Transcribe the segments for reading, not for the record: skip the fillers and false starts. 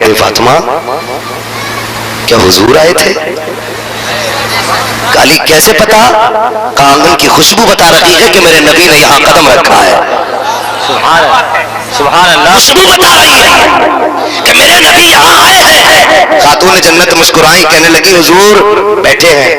کہتے ہیں فاطمہ کیا حضور آئے تھے؟ علی کیسے پتا؟ کہا آنگن کی خوشبو بتا رہی ہے کہ میرے نبی نے یہاں قدم رکھا ہے. سبحان اللہ. خوشبو بتا رہی ہے کہ میرے نبی یہاں آئے ہیں. خاتون جنت مسکرائی کہنے لگی حضور بیٹھے ہیں.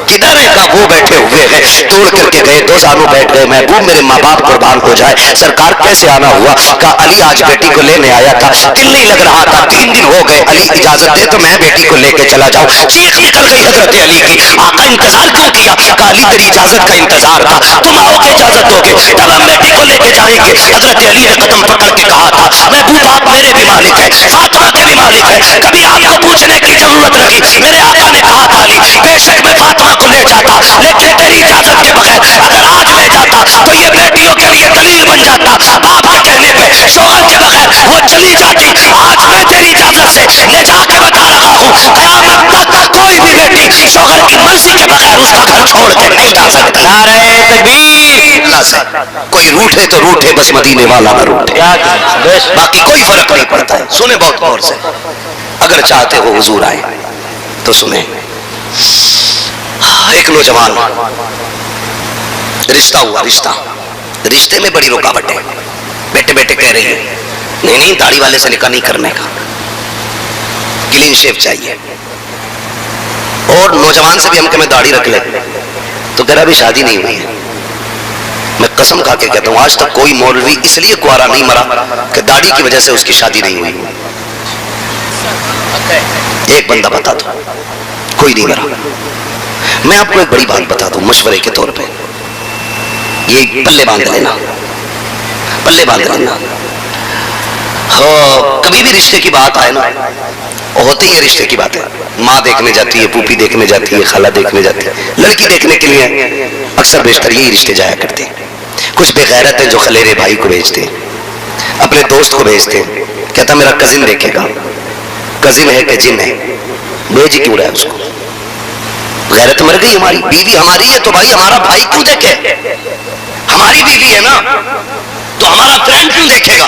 کدھر ہے؟ کہا وہ بیٹھے ہوئے ہیں. توڑ کر کے گئے 2 سالوں بیٹھ گئے. محبوب میرے ماں باپ قربان ہو جائے. سرکار کیسے آنا ہوا؟ کہا علی آج بیٹی کو لینے آیا تھا, دل نہیں لگ رہا تھا, 3 دن ہو گئے. علی اجازت دے تو میں بیٹی کو لے کے چلا جاؤں. چیخ نکل گئی حضرت علی کی. آقا انتظار کیوں کیا؟ کہا علی تیری اجازت کا انتظار تھا, تم آؤ گے اجازت دو گے تب ہم بیٹی کو لے کے جائیں گے. حضرت علی نے قدم پکڑ کے کہا تھا محبوب آپ میرے بھی مالک ہیں, فاطمہ کے بھی مالک ہیں, کبھی آپ کو پوچھنے کی ضرورت لگی. میرے آقا نے کہا تھا علی بے شک میں فاطمہ کو لے جاتا, لیکن تیری اجازت کے بغیر. اگر آج لے جاتا تو یہ بیٹیوں کے لیے دلیل بن جاتا. باپ کے کہنے پہ شوہر کے بغیر وہ چلی جاتی. آج میں تیری اجازت سے لے جا کے بتا رہا ہوں قیامت تک کوئی بھی بیٹی شوہر کی مرضی کے بغیر اس کا گھر چھوڑ کے نہیں جا سکتی. نعرہ تکبیر. اللہ سے کوئی روٹھے تو روٹھے, بس مدینے والا نہ روٹھے, باقی کوئی فرق نہیں پڑتا ہے. سنیں بہت غور سے, اگر چاہتے ہو حضور آئے تو سنیں. ایک نوجوان رشتہ ہوا, رشتے میں بڑی رکاوٹ ہے. بیٹے بیٹے کہہ رہی ہے نہیں داڑھی والے سے نکاح نہیں کرنے کا, کلین شیو چاہیے. اور نوجوان سے بھی ہم کہ میں داڑھی رکھ لے, تو کہہ رہا ابھی شادی نہیں ہوئی ہے. میں قسم کھا کے کہتا ہوں آج تک کوئی مولوی اس لیے کوارا نہیں مرا کہ داڑھی کی وجہ سے اس کی شادی نہیں ہوئی. ایک بندہ بتا دو, کوئی نہیں مرا. میں آپ کو ایک بڑی بات بتا دوں مشورے کے طور پہ, یہ پلے باندھ لینا, پلے باندھ لینا. کبھی بھی رشتے کی بات آئے نا, ہوتی ہے رشتے کی باتیں, ماں دیکھنے جاتی ہے, پھوپھی دیکھنے جاتی ہے, خالہ دیکھنے جاتی ہے. لڑکی دیکھنے کے لیے اکثر بیشتر یہی رشتے جایا کرتے ہیں. کچھ بے غیرت ہیں جو خلیرے بھائی کو بھیجتے ہیں, اپنے دوست کو بھیجتے ہیں, کہتا میرا کزن دیکھے گا. کزن ہے کہ جن ہے, بھیج کیوں رہا ہے اس کو؟ غیرت مر گئی ہماری. بیوی ہماری ہے تو بھائی ہمارا بھائی کیوں دیکھے؟ ہماری بیوی ہے نا تو ہمارا فرینڈ کیوں دیکھے گا؟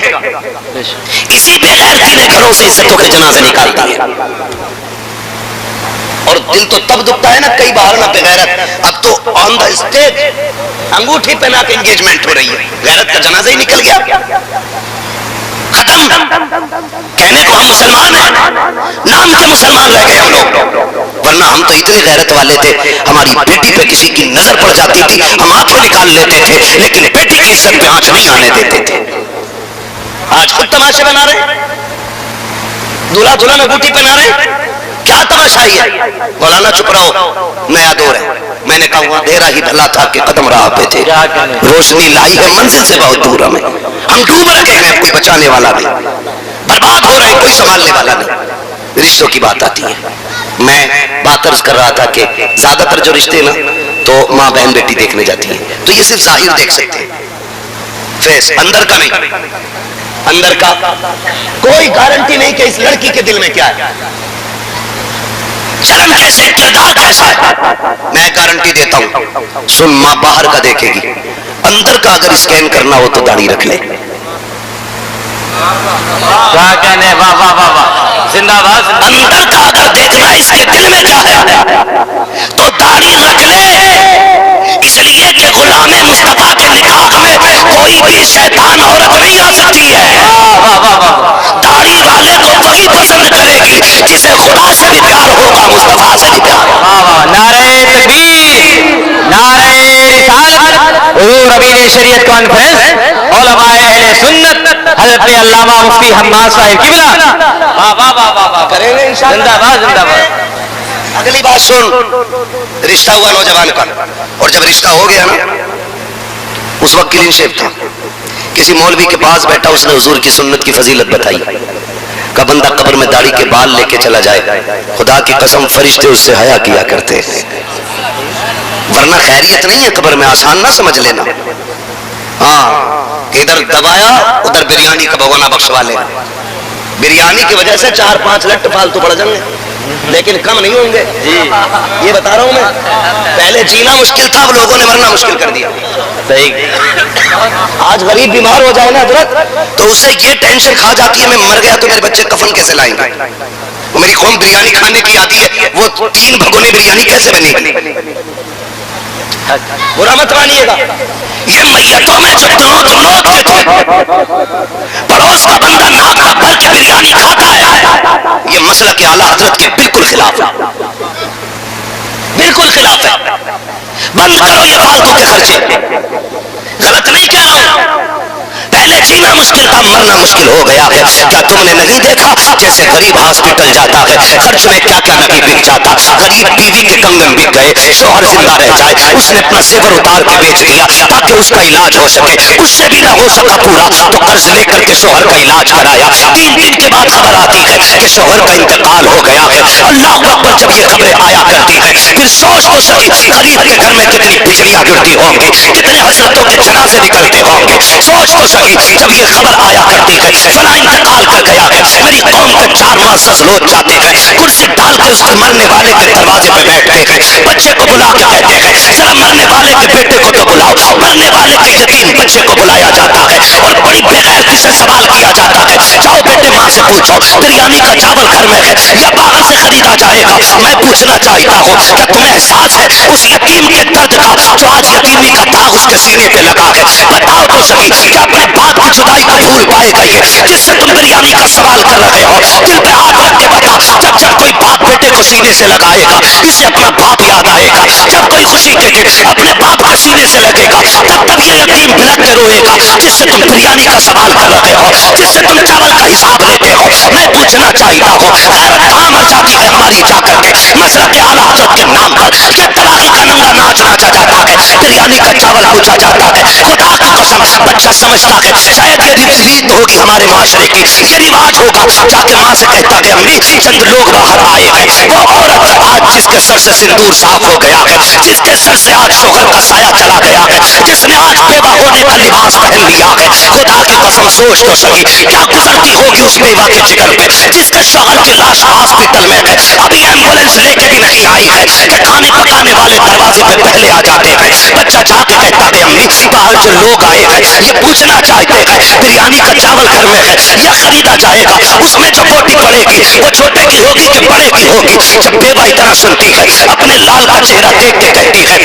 اسی بے غیرتی نے گھروں سے عزتوں کے جنازے نکال دیے. اور دل تو تب دکھتا ہے نا کئی بار نا بے غیرت. اب تو آن دا اسٹیج انگوٹھی پہنا کے انگیجمنٹ ہو رہی ہے, غیرت کا جنازہ ہی نکل گیا. ختم. کہنے کو ہم مسلمان ہیں, نام کے مسلمان رہ گئے ہم لوگ, ورنہ ہم تو اتنے غیرت والے تھے. ہماری بیٹی پہ کسی کی نظر پڑ جاتی تھی ہم آنکھیں نکال لیتے تھے, لیکن بیٹی کی عزت پہ آنچ نہیں آنے دیتے تھے. آج خود تماشے بنا رہے, دولہا دلہن انگوٹھی پہنا رہے, کیا تماشائی ہے؟ مولانا چپ رہو, نیا دور ہے. میں نے کہا ہوا اندھیرا ہی بھلا تھا کہ قدم راہ پہ تھے, روشنی لائی ہے منزل سے بہت دور ہمیں. ہم ڈوب رہے ہیں, کوئی بچانے والا نہیں, برباد ہو رہے ہیں, کوئی سنبھالنے والا نہیں. رشتوں کی بات آتی ہے. میں بات عرض کر رہا تھا کہ زیادہ تر جو رشتے نا تو ماں بہن بیٹی دیکھنے جاتی ہیں, تو یہ صرف ظاہر دیکھ سکتے ہیں, فیس, اندر کا نہیں. اندر کا کوئی گارنٹی نہیں کہ اس لڑکی کے دل میں کیا ہے, چلن کیسے, کردار کیسا ہے. میں گارنٹی دیتا ہوں, سن ماں باہر کا دیکھے گی, اندر کا اگر اسکین کرنا ہو تو داڑھی رکھ لے. کیا کہنے, واہ واہ واہ واہ, زندہ باد. اندر کا اگر دیکھنا اس کے دل میں کیا ہے تو داڑھی رکھ لے, اس لیے کہ غلام مصطفیٰ کے نکاح میں کوئی بھی شیطان عورت نہیں آ سکتی ہے. داڑھی والے کو وہی پسند کرے گی جسے خدا سے بھی پیار ہوگا, مصطفیٰ سے بھی پیار ہوگا. نعرہ تکبیر, نعرہ رسالت. حضور امین شریعت کانفرنس علماء اہل سنت حضرت علامہ مفتی حماد صاحب قبلہ, واہ واہ واہ واہ واہ, کریں گے انشاءاللہ. زندہ باد, زندہ باد. اگلی بات سن, رشتہ ہوا نوجوان کا, اور جب رشتہ ہو گیا نا اس وقت کلین شیو تھا. کسی مولوی کے پاس بیٹھا, اس نے حضور کی سنت کی فضیلت بتائی. کہ بندہ قبر میں داڑھی کے بال لے کے چلا جائے, خدا کی قسم فرشتے اس سے حیا کیا کرتے ہیں, ورنہ خیریت نہیں ہے قبر میں, آسان نہ سمجھ لینا. ہاں کہ ادھر دبایا ادھر بریانی کا بھگونا بخشوا لینا. بریانی کی وجہ سے 4-5 لٹ فالتو پڑ جائیں گے, لیکن کم نہیں ہوں گے. یہ بتا رہا ہوں میں, پہلے جینا مشکل تھا, اب لوگوں نے مرنا مشکل کر دیا. صحیح. آج غریب بیمار ہو جائے نا حضرت تو اسے یہ ٹینشن کھا جاتی ہے میں مر گیا تو میرے بچے کفن کیسے لائیں گے. وہ میری قوم بریانی کھانے کی آتی ہے, وہ 3 بھگونے بریانی کیسے بنے گی. برا مت مانیے گا, یہ میتوں میں جو دودھ نوچتے تھے پڑوس کا بندہ ناک کا بھر کے بریانی کھاتا ہے, یہ مسلک اعلیٰ حضرت کے بالکل خلاف ہے, بالکل خلاف ہے. بند کرو یہ فالتو کے خرچے, غلط نہیں کہہ رہا ہوں. پہلے جینا مشکل تھا, مرنا مشکل ہو گیا ہے. کیا تم نے نہیں دیکھا جیسے غریب ہاسپٹل جاتا ہے خرچ میں کیا کیا نہیں بک جاتا. غریب بیوی کے کنگن بک گئے, شوہر زندہ رہ جائے, اس نے اپنا زیور اتار کے بیچ دیا تاکہ اس کا علاج ہو سکے. اس سے بھی نہ ہو سکا پورا تو قرض لے کر کے شوہر کا علاج کرایا. 3 دن کے بعد خبر آتی ہے کہ شوہر کا انتقال ہو گیا ہے. اللہ اکبر, جب یہ خبریں آیا کرتی ہے پھر سوچ تو سکی غریب کے گھر میں کتنی بجلیاں گرتی ہوں گی, کتنے حضرتوں کے جنازے نکلتے ہوں گے. سوچ تو سکی جب یہ خبر آیا کرتی ہے فلاں انتقال کر گیا ہے, میری قوم کے 4 معزز لوگ جاتے ہیں کرسی ڈال کے اس کے مرنے والے کے دروازے پہ بیٹھتے ہیں, بچے کو بلا کے کہتے ہیں ذرا مرنے والے کے بیٹے کو تو بلاؤ. مرنے والے کے یتیم بچے کو بلایا جاتا ہے اور بڑی بے غیرتی سے سوال کیا جاتا ہے, جاؤ بیٹے ماں سے پوچھو بریانی کا چاول گھر میں ہے یا باہر سے خریدا جائے گا. میں پوچھنا چاہتا ہوں کیا تمہیں احساس ہے اس یتیم کے درد کا جو آج یتیمی کا داغ اس کے سینے پہ لگا ہے. بتاؤ تو صحیح کیا اپنے باپ کی جدائی کو بھول پائے گا یہ جس سے تم بریانی کا سوال کر رہے ہو. دل پہ ہاتھ رکھ کے بتا, جب جب کوئی باپ بیٹے کو سینے سے لگائے گا اسے اپنا باپ یاد آئے گا. جب کوئی خوشی دیکھے اپنے باپ کے سینے سے لگے گا تب تب یہ یتیم بلک کے روئے گا جس سے تم بریانی کا سوال کر رہے ہو, جس سے تم چاول کا حساب لیتے ہو. میں پوچھنا چاہتا ہوں غیرت کہاں مر جاتی ہے ہماری جا کر کے مسلک اعلیٰ حضرت کے نام پر. یہ تلاقی کا ننگا ناچ ناچا جاتا ہے, بریانی کا چاول پوچھا جاتا ہے. خدا کی قسم بچہ سمجھتا ہے شاید یہ ریت ہوگی ہمارے معاشرے کی, یہ رواج ہوگا. جا کے ماں سے کہتا ہے امی چند لوگ باہر آئے ہیں. وہ عورت آج جس کے سر سے سندور صاف ہو گیا ہے, جس کے سر سے آج شوہر کا سایہ چلا گیا ہے, جس نے آج بیوہ ہونے کا لباس پہن لیا ہے, خدا کی قسم سوچ تو صحیح کیا گزرتی ہوگی اس بیوہ کے جگر پہ جس کے شوہر کی لاش ہاسپٹل میں ہے, ابھی ایمبولینس لے کے بھی نہیں آئی ہے کہ کھانے پکانے والے دروازے پہ پہلے آ جاتے ہیں. بچہ جا کے کہتا ہے امی باہر جو لوگ آئے ہیں یہ پوچھنا چاہتے ہیں بریانی کا چاول گھر میں ہے یا خریدا جائے گا, اس میں جو بوٹی پڑے گی وہ چھوٹے کی ہوگی کہ بڑے کی ہوگی. جب بیوہ اتنا سنتی ہے اپنے لال کا چہرہ دیکھ کے کہتی ہے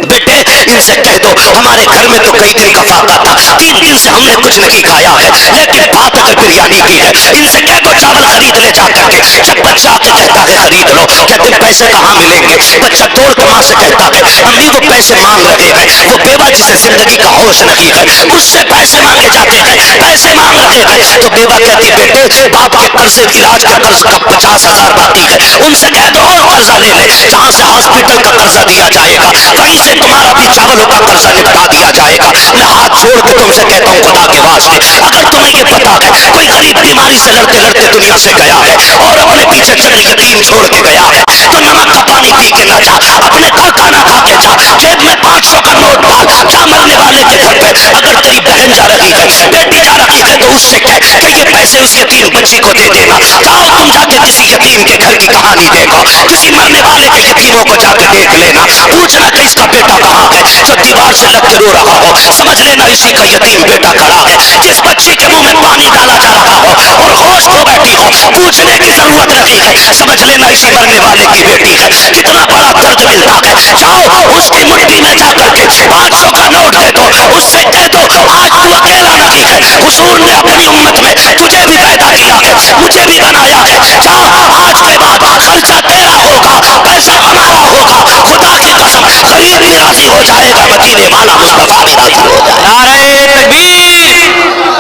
بیٹے ان سے کہہ دو ہمارے گھر میں تو کئی دن کا فاقہ تھا, 3 دن سے ہم نے کچھ نہیں کھایا ہے, لیکن بات اگر بریانی کی ہے ان سے کہہ دو چاول خرید لے جا کر کے. جب بچہ آ کے کہتا ہے خرید لو, کہتے ہیں پیسے کہاں ملیں گے. بچہ توڑ کے ماں سے کہتا ہے امی وہ پیسے مانگ رہے ہیں. وہ بیوہ جسے زندگی کا ہوش نہیں ہے اس سے پیسے مانگے جاتے ہیں, پیسے مانگ رہے ہیں. تو بیوہ کہتی بیٹے باپ کے قرض علاج کا قرض کا 50,000 باقی ہے, ان سے کہہ دو اور قرضہ لے لے. جہاں سے ہاسپٹل کا قرضہ دیا جائے گا وہیں سے تمہارا بھی چاولوں کا قرضہ نپٹا دیا جائے گا. میں ہاتھ چھوڑ کے تم سے کہتا ہوں خدا کے واسطے اگر تمہیں یہ پتا ہے کوئی غریب بیماری سے لڑتے لڑتے دنیا سے گیا ہے اور اپنے پیچھے چند یتیم چھوڑ کے گیا ہے تو نمک کا پانی پی کے نہ جا, اپنے گھر کا نہ کھا کے جا, جیب میں 500 کا نوٹ ڈال. جا مرنے والے کے گھر پہ, اگر تیری بہن جا رہی ہے بیٹی جا رہی ہے تو اس سے کہہ کہ یہ پیسے اس یتیم بچی کو دے دینا. جاؤ تم جا کے کسی یتیم کے گھر کی کہانی دیکھو, کسی مرنے والے کے یتیموں کو جا کے دیکھ لینا, پوچھنا کہ اس کا بیٹا کہاں ہے. جو دیوار سے لگ کے رو رہا ہو سمجھ لینا اسی کا یتیم بیٹا کھڑا ہے. جس بچی کے منہ میں پانی ڈالا جا رہا ہو اور ہوش کھو بیٹھی ہو پوچھنے کی ضرورت نہیں ہے, سمجھ لینا اسی مرنے والے کی بیٹی ہے. کتنا بڑا درد ملتا ہے. جاؤ اس کی مٹھی میں جا کر کے 500 کا نوٹ دے دو, اس سے کہہ دو آج تو اکیلا نہیں ہے, حضور نے اپنی امت میں تجھے بھی پیدا کیا ہے, مجھے بھی بنایا ہے. جا آج کے بعد خرچہ تیرا ہوگا, پیسہ ہمارا ہوگا. خدا کی قسم غریب بھی راضی ہو جائے گا, مدینے والا مصطفیٰ بھی راضی ہو جائے گا. نعرہ تکبیر,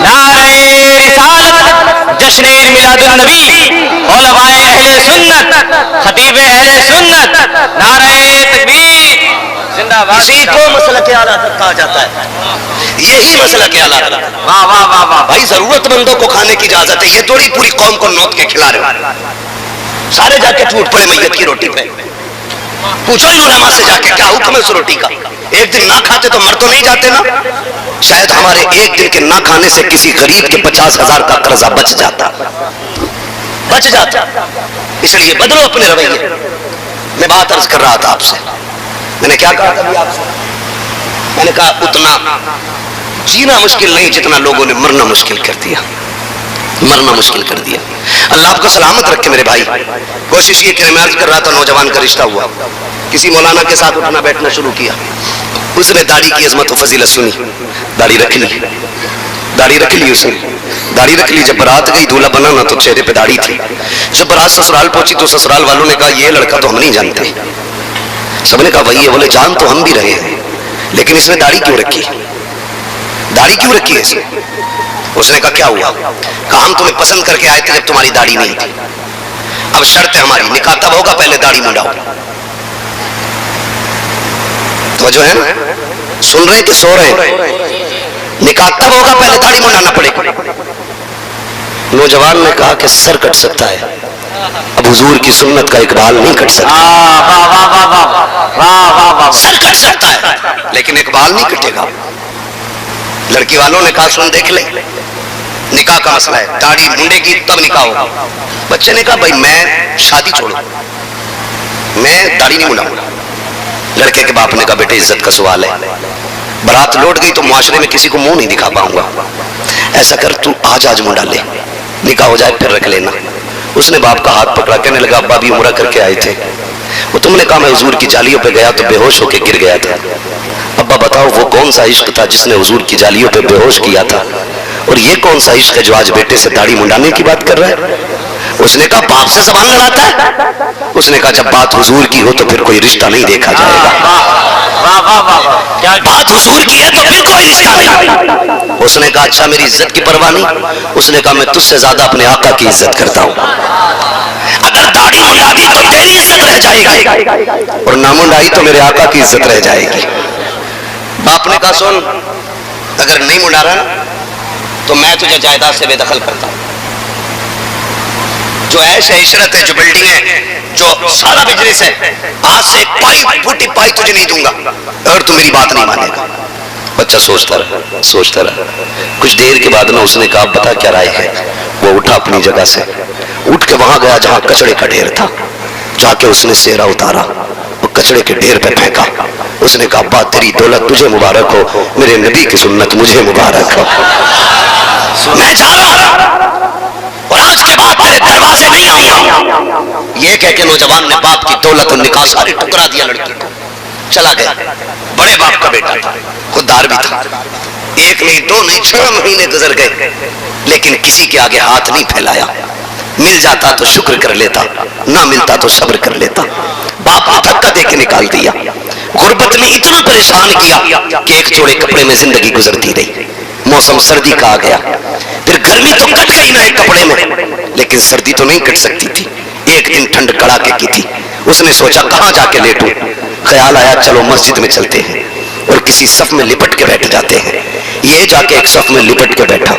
نعرہ رسالت, جشن میلاد النبی, علماء اہل سنت, خطیب اہل سنت, نعرہ تکبیر زندہ باد. اسی کو مسلک اعلیٰ حضرت کہا جاتا ہے, یہی مسلک اعلیٰ حضرت. واہ واہ واہ واہ بھائی ضرورت مندوں کو کھانے کی اجازت ہے, یہ تھوڑی پوری قوم کو نوت کے کھلا رہے ہو. سارے جا کے ٹوٹ پڑے میت کی روٹی پہ. پوچھو ان علماء سے جا کے کیا حکم ہے اس روٹی کا. ایک دن نہ کھاتے تو مر تو نہیں جاتے نا. شاید ہمارے ایک دن کے نہ کھانے سے کسی غریب کے 50,000 کا قرضہ بچ جاتا. اس لیے بدلو اپنے رویے. میں بات عرض کر رہا تھا آپ سے, میں نے کیا کہا تھا ابھی آپ سے, میں نے کہا تھا میں بات عرض کر رہا تھا آپ سے میں نے کہا اتنا جینا مشکل نہیں جتنا لوگوں نے مرنا مشکل کر دیا، مرنا مشکل کر دیا۔ اللہ آپ کو سلامت رکھے میرے بھائی۔ کوشش یہ کہ میں عرض کر رہا تھا نوجوان کا رشتہ ہوا، کسی مولانا کے ساتھ اٹھنا بیٹھنا شروع کیا، اس نے داڑھی کی عظمت و فضیلت سنی، داڑھی رکھ لی، داڑھی رکھ لی اس نے، داڑھی رکھ لی۔ جب برات گئی دولہا بنا نا تو چہرے پہ داڑھی تھی۔ جب برات سسرال پہنچی تو سسرال والوں نے کہا یہ لڑکا تو ہم نہیں جانتے۔ سب نے کہا وہی ہے، بولے جان تو ہم بھی رہے ہیں لیکن اس نے داڑھی کیوں رکھی، داڑھی کیوں رکھی ہے اس نے؟ اس نے کہا کیا ہوا؟ کہا ہم تمہیں پسند کر کے آئے تھے جب تمہاری داڑھی نہیں تھی، اب شرط ہے ہماری، نکاح تب ہوگا پہلے داڑھی منڈاؤ۔ توجہ ہے نا، سن رہے کہ سو رہے ہیں؟ نکاح تب ہوگا پہلے داڑھی منڈانا پڑے گا۔ نوجوان نے کہا کہ سر کٹ سکتا ہے، اب حضور کی سنت کا اقبال نہیں کٹ سکتا۔ سر کٹ سکتا ہے لیکن اقبال نہیں کٹے گا۔ لڑکی والوں نے کہا سن دیکھ لے، نکاح کا مسئلہ ہے، داڑھی منڈے کی تب نکاح ہوگا۔ بچے نے کہا بھائی میں شادی چھوڑوں، میں داڑھی نہیں منڈاؤں گا۔ لڑکے کے باپ نے کہا بیٹے عزت کا سوال ہے، برات لوٹ گئی تو معاشرے میں کسی کو منہ نہیں دکھا پاؤں گا، ایسا کر تو آج منڈا لے، نکاح ہو جائے پھر رکھ لینا۔ اس نے باپ کا ہاتھ پکڑا، کہنے لگا ابا بھی عمرہ کر کے آئے تھے، وہ تم نے کہا میں حضور کی جالیوں پہ گیا تو بے ہوش ہو کے گر گیا تھا، ابا بتاؤ وہ کون سا عشق تھا جس نے حضور کی جالیوں پہ بے ہوش کیا تھا، اور یہ کون سا عشق ہے جو آج بیٹے سے داڑھی منڈانے کی بات کر رہا ہے؟ اس نے کہا باپ سے زبان لڑاتا ہے؟ اس نے کہا جب بات حضور کی ہو تو پھر کوئی رشتہ نہیں دیکھا جائے گا، بات حضور کی ہے تو پھر کوئی رشتہ نہیں۔ اس نے کہا اچھا میری عزت کی پرواہ نہیں؟ اس نے کہا میں تجھ سے زیادہ اپنے آقا کی عزت کرتا ہوں، اگر داڑھی منڈا دی تو تیری عزت رہ جائے گی اور نہ منڈائی تو میرے آقا کی عزت رہ جائے گی۔ باپ نے کہا سن اگر نہیں منڈا رہا تو میں تجھے جائیداد سے بے دخل کرتا ہوں، جو عیش ہے عشرت ہے، جو بلڈنگ ہے، جو سارا بزنس ہے، آج سے ایک پائی پھوٹی پائی تجھے نہیں دوں گا اگر تو میری بات نہیں مانے گا۔ بچہ سوچتا رہا، کچھ دیر کے بعد اس نے کہا بتا کیا رائے ہے؟ وہ اٹھا اپنی جگہ سے، اٹھ کے وہاں گیا جہاں کچڑے کا ڈھیر تھا، جا کے اس نے سیرا اتارا، وہ کچڑے کے ڈھیر پہ پھینکا۔ اس نے کہا ابا تیری دولت تجھے مبارک ہو، میرے نبی کی سنت مجھے مبارک ہو، میں جا رہا اور آج کے بعد تیرے دروازے نہیں آؤں گا۔ یہ کہہ کے نوجوان نے باپ کی دولت اور نکاح ساری ٹکرا دیا، لڑکی کو چلا گیا۔ بڑے باپ کا بیٹا تھا، خوددار بھی تھا، ایک نہیں دو نہیں 6 مہینے گزر گئے لیکن کسی کے آگے ہاتھ نہیں پھیلایا، مل جاتا تو شکر کر لیتا، نہ ملتا تو صبر کر لیتا۔ باپ نے دھکا دے کے نکال دیا، غربت نے اتنا پریشان کیا کہ ایک جوڑے کپڑے میں زندگی گزرتی رہی۔ موسم سردی کا آ گیا، پھر گرمی تو کٹ گئی نا ایک کپڑے میں، لیکن سردی تو نہیں کٹ سکتی تھی۔ ایک دن ٹھنڈ کڑاکے کی تھی، اس نے سوچا کہاں جا کے لیٹوں، خیال آیا چلو مسجد میں چلتے ہیں اور کسی صف میں لپٹ کے بیٹھ جاتے ہیں۔ یہ جا کے ایک صف میں لپٹ کے بیٹھا،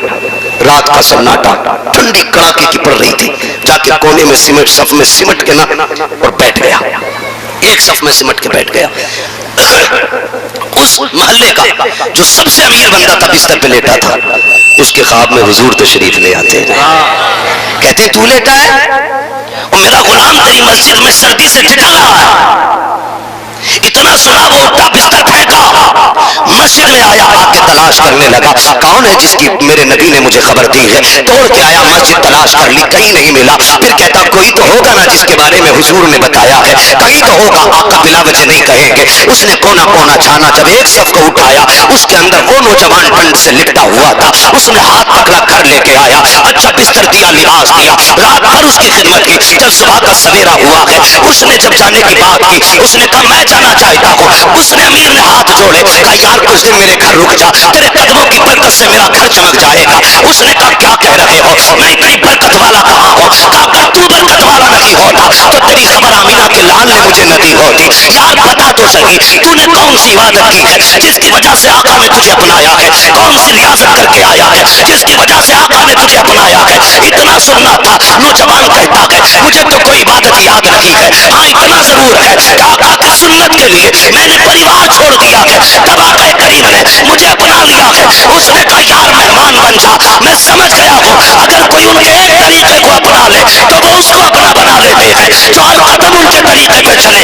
رات کا سناٹا، ٹھنڈی کڑاکے کی پڑ رہی تھی، جا کے کونے میں سمٹ صف میں سمٹ کے نا اور بیٹھ گیا، ایک صف میں سمٹ کے بیٹھ گیا۔ اس محلے کا جو سب سے امیر بندہ تھا بستر پہ لیٹا تھا، اس کے خواب میں حضور تشریف لے آتے ہیں، کہتے ہیں تو لیٹا ہے اور میرا غلام تیری مسجد میں سردی سے ٹھٹھر رہا ہے۔ اتنا سنا وہ اٹھا بستر پھینکا، مسجد میں آیا، آ کے تلاش کرنے لگا کون ہے جس کی میرے نبی نے مجھے خبر دی ہے۔ توڑ کے آیا، مسجد تلاش کر لی، کہیں نہیں ملا۔ پھر کہتا کوئی تو ہوگا نا جس کے بارے میں حضور نے بتایا ہے، کہیں تو ہوگا، آقا بلا وجہ نہیں کہیں گے۔ اس نے کونا کونا چھانا، جب ایک صف کو اٹھایا اس کے اندر وہ نوجوان ٹھنڈ سے لپٹا ہوا تھا، اس نے ہاتھ پکڑا گھر لے کے آیا، اچھا بستر دیا، لباس دیا، رات بھر اس کی خدمت کی۔ جب صبح کا سویرا ہوا ہے، اس نے جب جانے کی بات کی، اس نے کہا میں جانا چاہتا ہوں۔ اس نے امیر نے ہاتھ جوڑے، کہا یار کچھ دن میرے گھر رک جا، تیرے قدموں کی برکت سے میرا گھر چمک جائے گا۔ اس نے کہا کیا کہہ رہے ہو، میں اتنی برکت والا کہاں ہوں؟ کہا اگر تو برکت والا نہیں ہوتا تو تیری خبر آمینہ کے لال نے مجھے نہ دی ہوتی۔ یار بتا تو صحیح، تو نے کون سی عبادت کی ہے جس کی وجہ سے آقا نے تجھے اپنایا ہے؟ کون سی ریاضت کر کے آیا ہے جس کی وجہ سے آقا نے تجھے اپنایا ہے؟ اتنا سننا تھا، نوجوان کہتا ہے مجھے تو کوئی عبادت یاد نہیں ہے، ہاں اتنا ضرور ہے کہ آقا کی سنت کے لیے میں نے پریوار چھوڑ دیا ہے، تب آقا کریم نے مجھے اپنا لیا ہے۔ اس نے کہا یار مہمان بن جا، میں سمجھ گیا ہوں اگر کوئی ان کے ایک طریقے کو اپنا لے تو وہ اس کو اپنا بنا لیتے ہیں، جو ہر قدم ان کے طریقے پہ چلے۔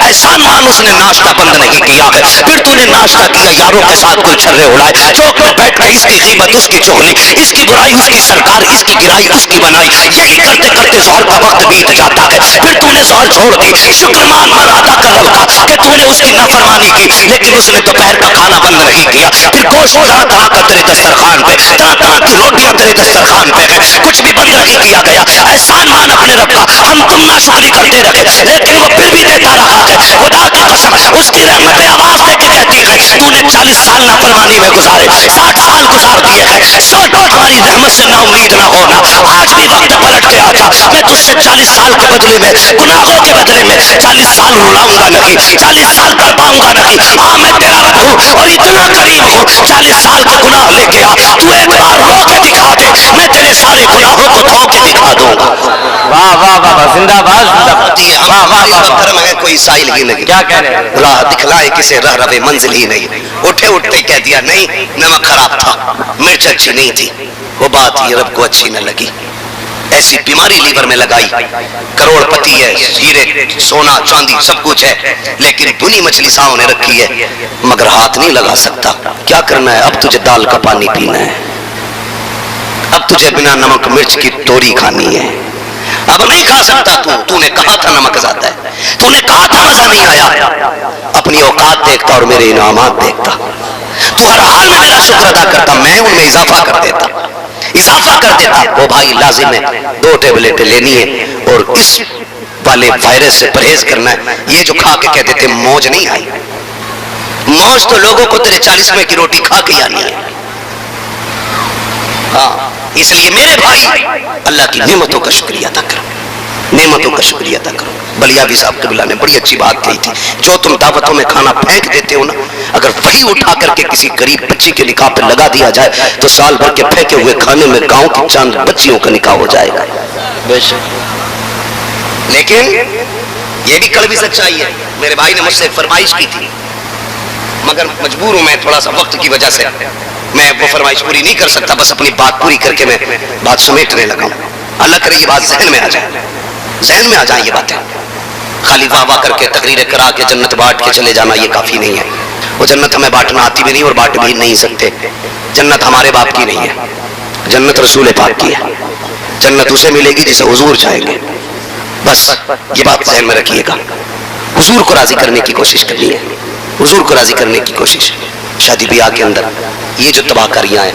احسان مان اس نے ناشتہ بند نہیں کیا ہے، پھر تو نے ناشتہ کیا، یاروں کے ساتھ کل چھرے اڑائے، چوک پر بیٹھ کر اس کی غیبت اس کی چغلی، اس کی برائی اس کی سرکار، اس کی گرائی اس کی بنائی، یہی کرتے کرتے ظہر کا وقت بیت جاتا ہے، پھر تو نے ظہر چھوڑ دی، شکر مان کر ادا کر رب کا کہ تو نے اس کی نافرمانی کی، لیکن اس نے دوپہر کا کھانا بند نہیں کیا، پھر گوشت طرح طرح کا تیرے دسترخوان پہ، طرح طرح کی روٹیاں تیرے دسترخوان پہ ہے، کچھ بھی بند نہیں کیا گیا، احسان مان اپنے رب کا، ہم تم ناشکری کرتے رہے لیکن وہ پھر بھی دیتا رہا ہے، خدا کی قسم اس کی رحمتیں آواز دے کے کہتی ہے، تو نے 40 سال نافرمانی میں گزارے، 60 سال گزار دیے ہیں، سوچو ہماری رحمت سے نا امید نہ ہونا، آج بھی وقت پلٹ کے آجا، میں تجھ سے 40 سال کے بدلے میں، گناہوں کے بدلے میں 40 سال رلاؤں گا نہیں، 40 سال کر پاؤں گا نہیں، ہاں میں تیرا رب ہوں اور اتنا کریم ہوں، 40 سال کے گناہ لے کے آ، تو ایک بار رو کے دکھا دے، میں تیرے سارے گناہوں کو دھو کے دکھا دوں گا۔ واہ واہ واہ، زندہ باد زندہ باد، واہ واہ واہ، کرم ہے کوئی سائل ہی نہیں، کیا کہہ رہے ہیں، راہ دکھلائے کسے رہ روے منزل ہی نہیں، اٹھے اٹھتے کہہ دیا نہیں نمک خراب تھا، مرچ اچھی نہیں تھی، وہ بات یہ رب کو اچھی نہ لگی، ایسی بیماری لیور میں لگائی، کروڑ پتی ہے، ہیرے سونا چاندی سب کچھ ہے، لیکن بنی مچھلی سامنے رکھی ہے مگر ہاتھ نہیں لگا سکتا، کیا کرنا ہے، اب تجھے دال کا پانی پینا ہے، اب تجھے بنا نمک مرچ کی توری کھانی ہے، اب نہیں کھا سکتا، تو نے کہا تھا نمک زیادہ ہے، تو نے کہا تھا مزہ نہیں آیا، اپنی اوقات دیکھتا اور میرے انعامات دیکھتا، تو ہر حال میں میرا شکر ادا کرتا، میں ان میں اضافہ کر دیتا، وہ بھائی لازم ہے 2 ٹیبلٹیں لینی ہے اور اس والے وائرس سے پرہیز کرنا ہے، یہ جو کھا کے کہتے تھے موج نہیں آئی، موج تو لوگوں کو تیرے 40ویں کی روٹی کھا کے آنی ہے، ہاں اس لیے میرے بھائی اللہ کی نعمتوں کا شکریہ ادا کرو، نعمتوں کا شکریہ ادا کرو۔ بلیابی صاحب قبلہ نے بڑی اچھی بات کہی تھی، جو تم دعوتوں میں کھانا پھینک دیتے ہو نا، اگر وہی اٹھا کر کے کسی غریب بچی کے نکاح پہ لگا دیا جائے تو سال بھر کے پھینکے ہوئے کھانے میں گاؤں کی چاند بچیوں کا نکاح ہو جائے گا۔ بے شک، لیکن یہ بھی کڑوی سچائی ہے، میرے بھائی نے مجھ سے فرمائش کی تھی مگر مجبور ہوں میں، تھوڑا سا وقت کی وجہ سے میں وہ فرمائش پوری نہیں کر سکتا، بس اپنی بات پوری کر کے میں بات سمیٹنے لگا ہوں، اللہ کرے یہ بات ذہن میں آ جائے، ذہن میں آ جائیں یہ باتیں، خالی واہ واہ کر کے تقریریں کرا کے جنت بانٹ کے چلے جانا یہ کافی نہیں ہے، وہ جنت ہمیں بانٹنا آتی بھی نہیں اور بانٹ بھی نہیں سکتے، جنت ہمارے باپ کی نہیں ہے، جنت رسول پاک کی ہے، جنت اسے ملے گی جسے حضور چاہیں گے، بس یہ بات ذہن میں رکھیے گا، حضور کو راضی کرنے کی کوشش کرنی ہے، حضور کو راضی کرنے کی کوشش، شادی بیاہ کے اندر یہ جو تباہ کاریاں ہیں،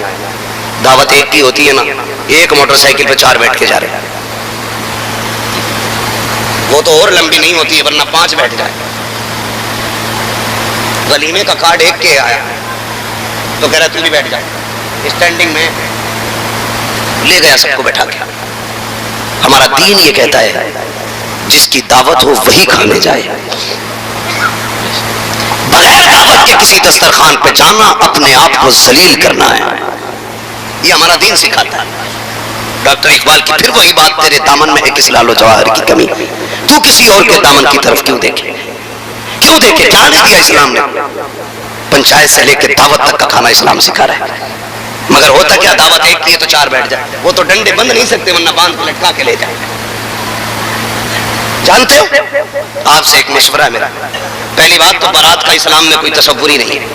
دعوت ایک کی ہوتی ہے نا، ایک موٹر سائیکل پہ 4 بیٹھ کے جا رہے ہیں، وہ تو اور لمبی نہیں ہوتی ہے ورنہ 5 بیٹھ جائے، ولیمے کا کارڈ ایک کے آیا تو کہہ رہا تو بھی بیٹھ جائے، اسٹینڈنگ میں لے گیا سب کو بیٹھا کے۔ ہمارا دین یہ کہتا ہے جس کی دعوت ہو وہی کھانے جائے، بغیر دعوت کے کسی دسترخوان پہ جانا اپنے آپ کو ذلیل کرنا ہے، یہ ہمارا دین سکھاتا ہے۔ ڈاکٹر اقبال کی پھر وہی بات، تیرے دامن میں ہے کس لال و جواہر کی کمی، تو کسی اور کے دامن کی طرف کیوں دیکھے، کیوں دیکھے، کیا نہیں دیا اسلام نے، پنچایت سے لے کے دعوت تک کا کھانا اسلام سکھا رہا ہے، مگر ہوتا کیا، دعوت ایک کی ہے تو 4 بیٹھ جائے، وہ تو ڈنڈے بند نہیں سکتے ورنہ باندھ کے لٹکا کے لے جائے۔ جانتے ہو آپ سے ایک مشورہ ہے میرا، پہلی بات تو برات کا اسلام میں کوئی تصور ہی نہیں ہے،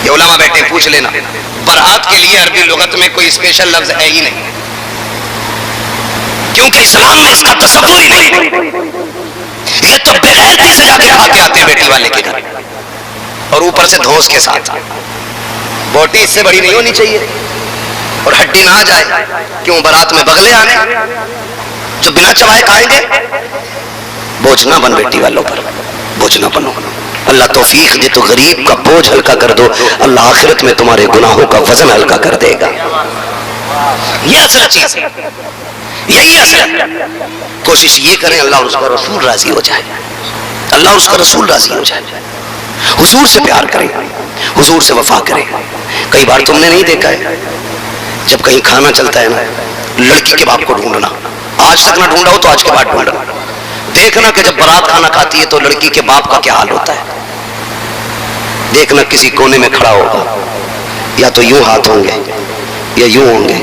یہ علماء بیٹھے پوچھ لینا، برات کے لیے عربی لغت میں کوئی اسپیشل لفظ ہے ہی نہیں، کیونکہ اسلام میں اس کا تصور ہی نہیں، یہ تو بغیرتی سے جا کے کھا کے آتے ہیں بیٹی والے کے گھر، اور اوپر سے دھوس کے ساتھ، بوٹی اس سے بڑی نہیں ہونی چاہیے اور ہڈی نہ آ جائے، کیوں برات میں بغلے آنے جو بنا چبائے کھائیں گے، بوجھ نہ بن بیٹی والوں پر، بوجھ نہ بنو، اللہ توفیق دے تو غریب کا بوجھ ہلکا کر دو، اللہ آخرت میں تمہارے گناہوں کا وزن ہلکا کر دے گا، یہ اصل چیز ہے، یہی اصل ہے۔ کوشش یہ کریں اللہ اور اس کا رسول راضی ہو جائے، اللہ اور اس کا رسول راضی ہو جائے، حضور سے پیار کریں، حضور سے وفا کریں۔ کئی بار تم نے نہیں دیکھا ہے جب کہیں کھانا چلتا ہے نا، لڑکی کے باپ کو ڈھونڈنا، آج تک نہ ڈھونڈا ہو تو آج کے بعد ڈھونڈنا، دیکھنا کہ جب بارات کھانا کھاتی ہے تو لڑکی کے باپ کا کیا حال ہوتا ہے، دیکھنا کسی کونے میں کھڑا ہوگا، یا تو یوں ہاتھ ہوں گے یا یوں ہوں گے،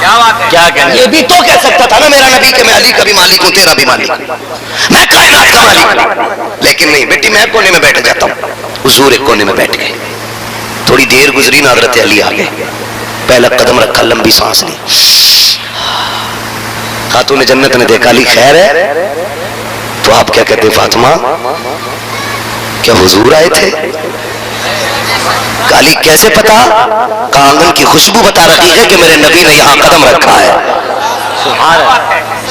کیا بات ہے، کیا کہنا؟ یہ بھی تو کہہ سکتا تھا نا میرا نبی کہ میں علی کا بھی مالک ہوں، تیرا بھی مالک ہوں، میں کائنات کا مالک ہوں. لیکن نہیں بیٹی، میں کونے میں بیٹھ جاتا ہوں. حضور ایک کونے میں بیٹھ گئے. تھوڑی دیر گزری نا حضرت علی آ گئے. پہلا قدم رکھا، لمبی سانس لی. خاتون جنت نے دیکھا علی خیر ہے؟ تو آپ کیا کہتے فاطمہ کیا حضور آئے تھے؟ علی کیسے پتا؟ آنگن کی خوشبو بتا رہی ہے کہ میرے نبی نے یہاں قدم رکھا ہے. سبحان اللہ،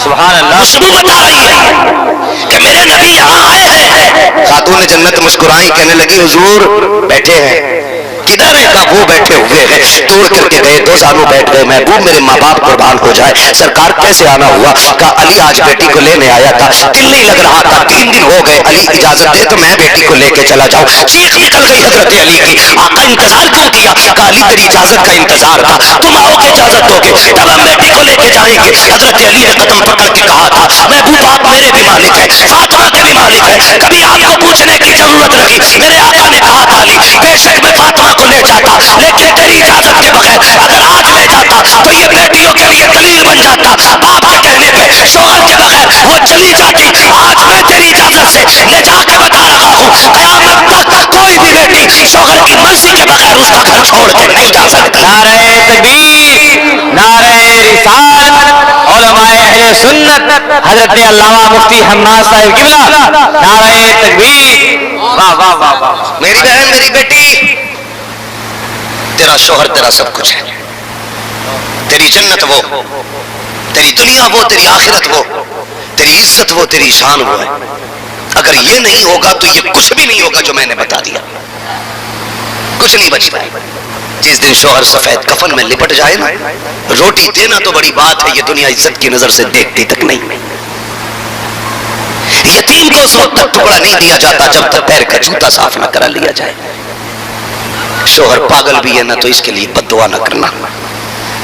سبحان اللہ. خوشبو بتا رہی ہے کہ میرے نبی یہاں آئے ہیں. خاتون جنت مسکرائی، کہنے لگی حضور بیٹھے ہیں. کدھر ہے؟ کہا وہ بیٹھے ہوئے ہیں. توڑ کر کے گئے، 2 سالوں بیٹھ گئے. محبوب میرے ماں باپ قربان ہو جائے. سرکار کیسے آنا ہوا؟ کہا علی آج بیٹی کو لینے آیا تھا، دل نہیں لگ رہا تھا، 3 دن ہو گئے. علی اجازت دے تو میں بیٹی کو لے کے چلا جاؤں. چیخ نکل گئی حضرت علی کی. آقا انتظار کیوں کیا؟ کہا علی تیری اجازت کا انتظار تھا، تم آؤ گے اجازت دو گے تب ہم بیٹی کو لے کے جائیں گے. حضرت علی نے قدم پکڑ کے کہا تھا محبوب آپ میرے بھی مالک ہے، فاطمہ کے بھی مالک ہے، کبھی آپ کو پوچھنے کی ضرورت نہیں. میرے آقا نے کہا تھا علی بے شک میں فاطمہ کو لے جاتا، لیکن تیری اجازت کے بغیر اگر آج لے جاتا تو یہ بیٹیوں کے لیے دلیل بن جاتا. باپ کے کہنے پہ شوہر کے بغیر وہ چلی جاتی. آج میں تیری اجازت سے لے جا کے بتا رہا ہوں قیامت تک کوئی بھی بیٹی شوہر کی مرضی کے بغیر اس کا گھر چھوڑ کے نہیں جا سکتی. نعرہ تکبیر، نعرہ رسالت، علماء اہل سنت حضرت علامہ مفتی حماد صاحب قبلہ، نعرہ تکبیر. واہ واہ واہ واہ. میری بہن میری بیٹی، تیرا شوہر تیرا سب کچھ ہے. تیری جنت وہ، تیری دنیا وہ، تیری آخرت وہ، تیری عزت وہ، تیری شان وہ ہے. اگر یہ نہیں ہوگا تو یہ کچھ بھی نہیں ہوگا جو میں نے بتا دیا. کچھ نہیں بچ پائے. جس دن شوہر سفید کفن میں لپٹ جائے نا، روٹی دینا تو بڑی بات ہے، یہ دنیا عزت کی نظر سے دیکھتی تک نہیں. یتیم کو اس وقت تک ٹکڑا نہیں دیا جاتا جب تک پیر کا جوتا صاف نہ کرا لیا جائے. شوہر پاگل بھی ہے نا تو اس کے لیے بد دعا نہ کرنا،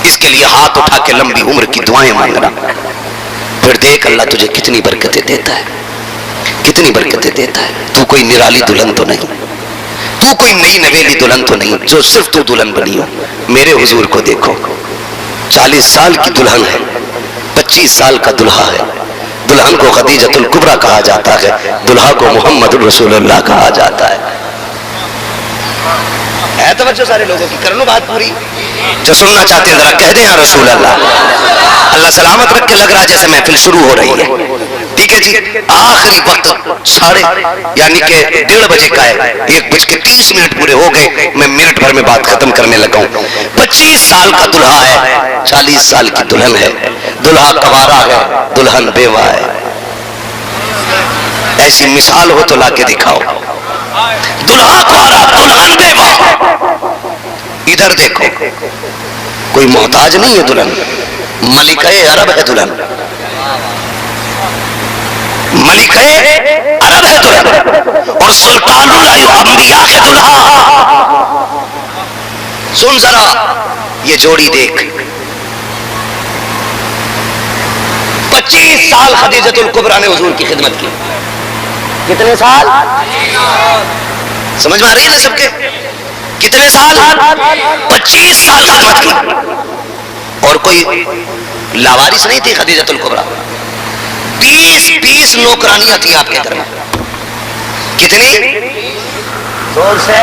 اس کے لیے ہاتھ اٹھا کے لمبی عمر کی دعائیں مانگنا. پھر دیکھ اللہ تجھے کتنی برکتیں دیتا ہے، کتنی برکتیں دیتا ہے. تو کوئی نرالی دلہن تو نہیں، تو کوئی نئی نویلی دلہن تو نہیں جو صرف تو دلہن بنی ہو. میرے حضور کو دیکھو، 40 سال کی دلہن ہے، 25 سال کا دلہا ہے. دلہن کو خدیجۃ الکبریٰ کہا جاتا ہے، دلہا کو محمد رسول اللہ کہا جاتا ہے. ہے توجہ سارے لوگوں کی؟ کر لو بات پوری. جو سننا چاہتے ہیں ذرا کہہ دیں یا رسول اللہ. اللہ سلامت رکھ کے. لگ رہا جیسے محفل شروع ہو رہی ہے. ٹھیک ہے جی. آخری وقت ساڑھے یعنی کہ 1:30 بجے کا ہے، 1:30 پورے ہو گئے. میں منٹ بھر میں بات ختم کرنے لگا ہوں. 25 سال کا دلہا ہے، 40 سال کی دلہن ہے. دلہا کنوارا ہے، دلہن بیوہ ہے. ایسی مثال ہو تو لا کے دکھاؤ. دلہا کنوارا، دلہن بیوہ. ادھر دیکھو، کوئی محتاج نہیں ہے دلہن، ملکہ عرب ہے دلہن، ملکہ عرب ہے دلہن، اور سلطان الانبیاء ہے دلہا. سن ذرا یہ جوڑی دیکھ. 25 سال خدیجۃ الکبریٰ نے حضور کی خدمت کی. کتنے سال؟ سمجھ میں آ رہی ہے نا سب کے؟ کتنے سال؟ 25 سال خدمت کی. اور کوئی لاوارث نہیں تھی خدیجۃ الکبریٰ. 20 نوکرانیاں تھیں آپ کے گھر میں. کتنی؟ زور سے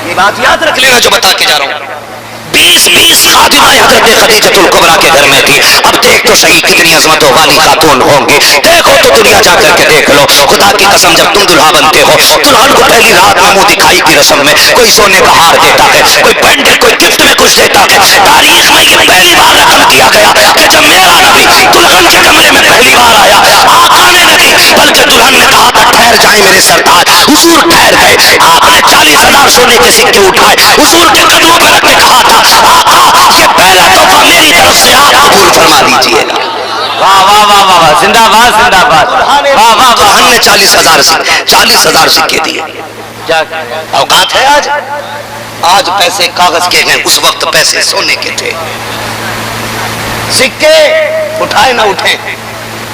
یہ بات یاد رکھ لینا جو بتا کے جا رہا ہوں. 20 خادمائیں حضرت خدیجۃ الکبریٰ کے گھر میں تھی. اب دیکھ تو صحیح کتنی عظمتوں والی خاتون ہوں گی. دیکھو تو دنیا جا کر کے دیکھ لو. خدا کی قسم جب تم دلہا بنتے ہو، دلہن کو پہلی رات میں منہ دکھائی کی رسم میں کوئی سونے کا ہار دیتا ہے، کوئی پینڈل، کوئی گفٹ میں کچھ دیتا ہے. تاریخ میں یہ پہلی بار رقم کیا گیا کہ جب میرا نبی دلہن کے کمرے میں پہلی بار آیا، آقا نے نہیں بلکہ دلہن نے کہا تھا ٹھہر جائیں میرے سرتاج. حضور ٹھہر گئے. آپ نے 40,000 سونے کے سکے اٹھائے، حضور کے قدموں پہ رکھ کے کہا تھا آقا یہ پہلا تحفہ میری طرف سے آپ قبول فرما دیجیے گا. واہ واہ واہ واہ، زندہ باد زندہ باد. واہ واہ واہ. ہم نے 40,000 سکے دیے. اوقات ہے آج؟ آج پیسے کاغذ کے ہیں، اس وقت پیسے سونے کے تھے. سکے اٹھائے نہ اٹھے،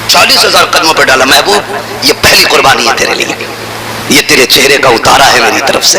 40,000 قدموں پہ ڈالا. محبوب یہ پہلی قربانی ہے تیرے لیے، یہ تیرے چہرے کا اتارا ہے میری طرف سے.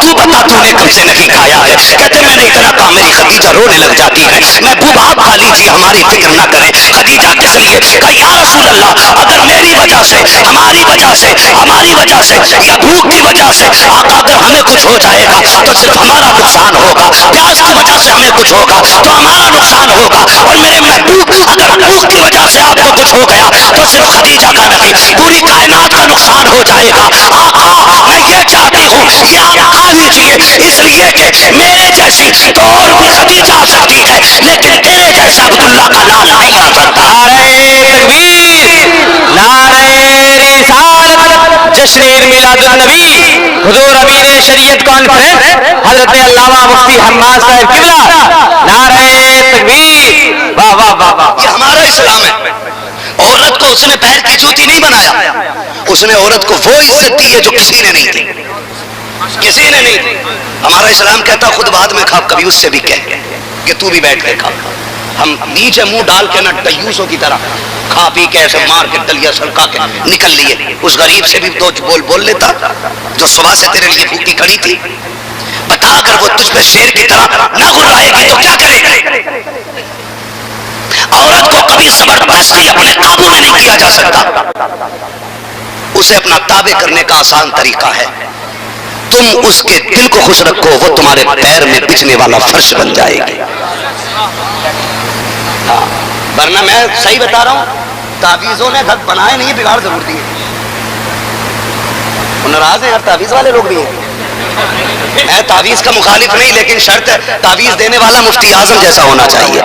تو بتا تو نے کب سے نہیں کھایا ہے. کہتے میں نے اتنا کہا میری خدیجہ رونے لگ جاتی ہے. محبوب آپ کھا لیجیے, ہماری فکر نہ کریں. خدیجہ کس لیے کہا یا رسول اللہ, اگر میری وجہ سے, ہماری وجہ سے, ہماری وجہ سے یا بھوک کی وجہ سے آقا اگر ہمیں کچھ ہو جائے گا تو صرف ہمارا نقصان ہوگا, پیاس کی وجہ سے ہمیں کچھ ہوگا تو ہمارا نقصان ہوگا, اور میرے محبوب اگر بھوک کی وجہ سے آپ کو کچھ ہو گیا تو صرف خدیجہ کا نہیں پوری کائنات کا نقصان ہو جائے گا. آقا میں یہ چاہتی ہوں یہ آپ کھا لیجیے, اس لیے کہ میرے جیسی تو اور بھی خدیجہ آ سکتی ہے لیکن تیرے جیسا عبداللہ کا لال نہیں آ سکتا. نعرہ رسالت, جشن عید میلاد النبی, حضور امین شریعت کانفرنس حضرت علامہ مفتی حماد صاحب قبلہ, نعرہ تکبیر. واہ واہ واہ واہ. یہ ہمارا اسلام ہے. عورت کو اس نے پیر کی جوتی نہیں بنایا, اس نے عورت کو وہ عزت دی ہے جو کسی نے نہیں دی, کسی نے نہیں دی. ہمارا اسلام کہتا خود بعد میں کھا, کبھی اس سے بھی کہہ کہ تو بھی بیٹھ کے کھا. ہم نیچے منہ ڈال کے نہ دیوسوں کی طرح کھا پی کے ایسے مار کے تلیا سلکا کے نکل لیے. اس غریب سے بھی دو بول لیتا جو صبح سے تیرے لیے بھوکی کھڑی تھی. بتا اگر وہ تجھ پہ شیر کی طرح نہ گرائے گی تو کیا کرے گا؟ عورت کو کبھی زبردستی اپنے قابو میں نہیں کیا جا سکتا, اسے اپنا تابع کرنے کا آسان طریقہ ہے تم اس کے دل کو خوش رکھو, وہ تمہارے پیر میں بچھنے والا فرش بن جائے گی. ورنہ میں صحیح بتا رہا ہوں, تعویذوں نے دھک بنائے نہیں, بگاڑ ضرور دیے. ناراض ہیں یار تعویذ والے لوگ بھی ہیں. میں تعویذ کا مخالف نہیں, لیکن شرط ہے تعویذ دینے والا مفتی اعظم جیسا ہونا چاہیے.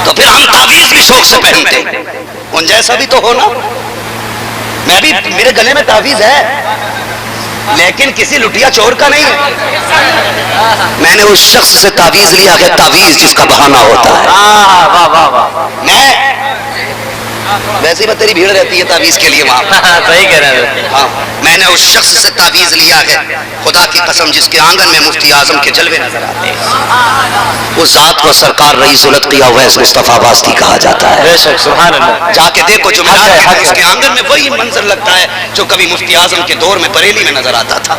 تو پھر ہم تعویذ بھی شوق سے پہنتے, ان جیسا بھی تو ہونا. میں بھی, میرے گلے میں تعویذ ہے لیکن کسی لٹیا چور کا نہیں ہے. میں نے اس شخص سے تعویذ لیا ہے, تعویذ جس کا بہانہ ہوتا ہے. میں ویسے میں تیری بھیڑ رہتی ہے تعویذ کے لیے وہاں. صحیح کہہ رہے ہیں. ہاں, میں نے اس شخص سے تعویذ لیا ہے خدا کی قسم جس کے آنگن میں مفتی اعظم کے جلوے نظر آتے ہیں. اس ذات کو سرکار رئیس الاتقیاء اویس مصطفیٰ واسطی کہا جاتا ہے. بے شک, سبحان اللہ. جا کے دیکھو جمعرات کے اس کے آنگن میں وہی منظر لگتا ہے جو کبھی مفتی اعظم کے دور میں بریلی میں نظر آتا تھا.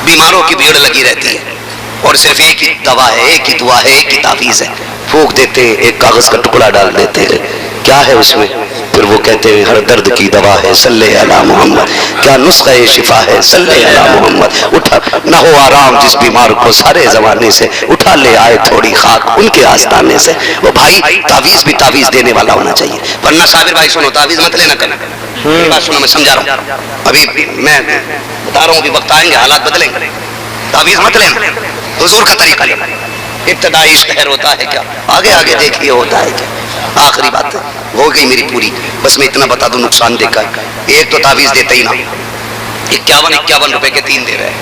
بیماروں کی بھیڑ لگی رہتی ہے اور صرف ایک ہی دوا ہے, ایک ہی دعا ہے, ایک ہی تعویذ ہے. پھونک دیتے, ایک کاغذ کا ٹکڑا ڈال دیتے, کیا ہے اس میں, پھر وہ کہتے ہیں ہر درد کی دوا ہے صلی علی محمد, کیا نسخہ شفا ہے صلی علی محمد. اٹھا نہ ہو آرام جس بیمار کو سارے زمانے سے, اٹھا لے آئے تھوڑی خاک ان کے آستانے سے. وہ بھائی تعویذ بھی تعویذ دینے والا ہونا چاہیے. ورنہ صابر بھائی سنو, تعویذ مت لینا کرنا. بات سنو, میں سمجھا رہا ہوں, ابھی میں بتا رہا ہوں, ابھی وقت آئیں گے حالات بدلیں گے. تعویذ مت لینا, حضور کا طریقہ لینا. ابتدائی شہر ہوتا ہے کیا, آگے آگے دیکھیے ہوتا ہے کیا. آخری بات ہو گئی میری پوری, بس میں اتنا بتا دوں نقصان دیکھا. ایک تو تعویذ دیتے ہی نا 51 روپے کے 3 دے رہے ہیں,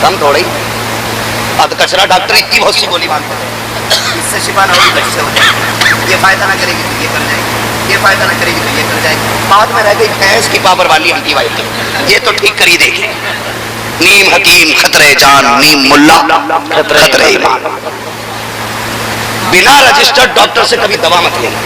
کم تھوڑی. اب کچرا ڈاکٹر اتنی بہت سی گولی مانگتا ہے, اس سے شفا نہ ہوگی بچے سے ہو جائے گی, یہ فائدہ نہ کرے گی تو یہ کر جائے گی, یہ فائدہ نہ کرے گی تو یہ کر جائے گی. بعد میں رہ گئی بھینس کی پاور والی اینٹی بائیوٹک, یہ تو ٹھیک کر ہی دے گی. نیم حکیم خطرے جان, نیم ملا خطرے ایمان. بنا رجسٹرڈ ڈاکٹر سے کبھی دوا مت لینا.